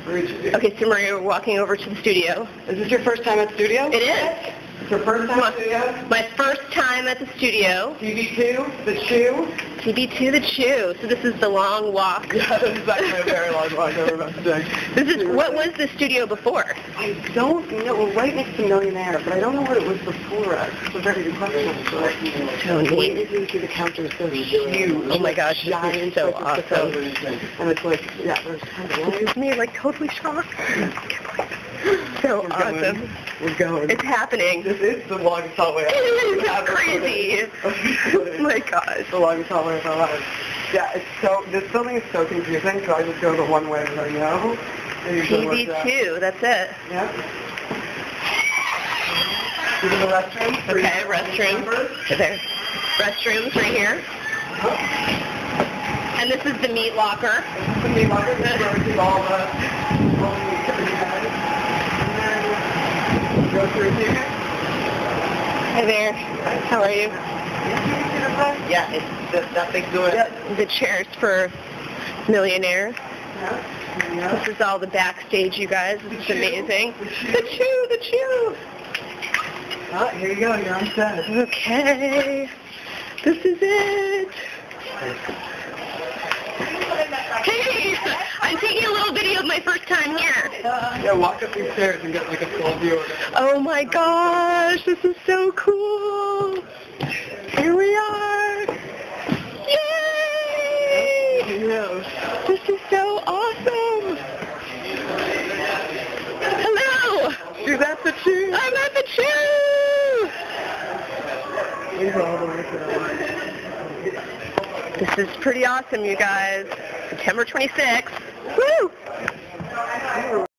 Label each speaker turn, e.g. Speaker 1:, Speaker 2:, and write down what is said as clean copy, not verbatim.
Speaker 1: Okay, so Maria, we're walking over to the studio.
Speaker 2: Is this your first time at the studio?
Speaker 1: It is.
Speaker 2: It's your first time at the studio?
Speaker 1: My first time at the studio.
Speaker 2: TV2, The Chew?
Speaker 1: TV2, The Chew. So this is the long walk.
Speaker 2: Yeah, this is actually a very long walk over about today.
Speaker 1: What was the studio before?
Speaker 2: I don't know. We're right next to Millionaire, but I don't know what it was before us. It's a very good question.
Speaker 1: So neat.
Speaker 2: Wait until you see the counters. They're huge.
Speaker 1: Oh my gosh, this is so awesome.
Speaker 2: And it's like, yeah, there's kind of
Speaker 1: This is me, like, totally shocked. So awesome.
Speaker 2: We're going.
Speaker 1: It's happening.
Speaker 2: This is the longest hallway.
Speaker 1: It is crazy. Oh my gosh.
Speaker 2: The longest hallway of our lives. Yeah, it's so, this building is so confusing, so I just go the one way that I know.
Speaker 1: TV2, that's it.
Speaker 2: Yep. These are the restrooms.
Speaker 1: Okay, restrooms. There. Restrooms right here. And this is the meat locker.
Speaker 2: This is the meat locker. This is where we keep all the meat that we have. And then go through here.
Speaker 1: Hi there. How are you?
Speaker 2: Yeah, it's that big door.
Speaker 1: Yep. The chairs for Millionaire.
Speaker 2: Yeah.
Speaker 1: This is all the backstage, you guys. This is amazing. The chew.
Speaker 2: Oh, here you go. You're on set.
Speaker 1: Okay. This is it. Hey, I'm taking a little video of my first time here.
Speaker 2: Yeah, walk up these stairs and get like a full view of it.
Speaker 1: Oh my gosh, this is so cool. Here we are. Yay!
Speaker 2: Yeah.
Speaker 1: This is so awesome. Hello.
Speaker 2: She's at the Chew.
Speaker 1: I'm at the Chew.
Speaker 2: These are all the way down.
Speaker 1: This is pretty awesome, you guys. September 26th. Woo!